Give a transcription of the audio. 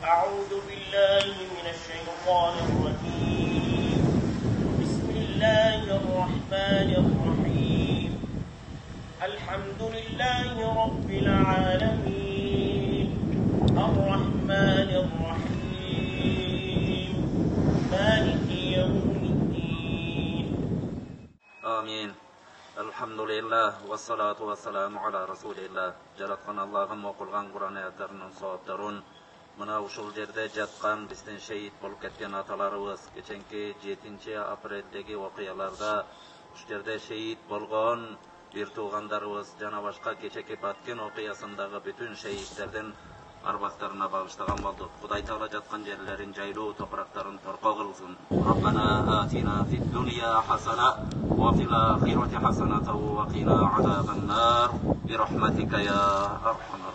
أعوذ بالله من الشيطان الرجيم. بسم الله الرحمن الرحيم. الحمد لله رب العالمين الرحمن الرحيم مالك يوم الدين. آمين. الحمد لله والصلاة والسلام على رسول الله. жараткан Аллахым окулган Кур'ан аяттарынын соопторун мына ушул жерде жаткан биздин шейит болуп кеткен аталарыбыз кеченки 7 апрелдеги окуяларда ушу жерде шейит болгон бир туугандарыбыз жана башка кечеки Баткен окуясындагы бүтүн шейиттердин арбактарына багыштаган болдук. Кудай Таала жаткан жерлерин жайлуу, топурактарын торко кылсын. Раббана атина фид дунья хасана ва фил ахирати хасанatan ва қина азабан нар. Бирахматика я архамар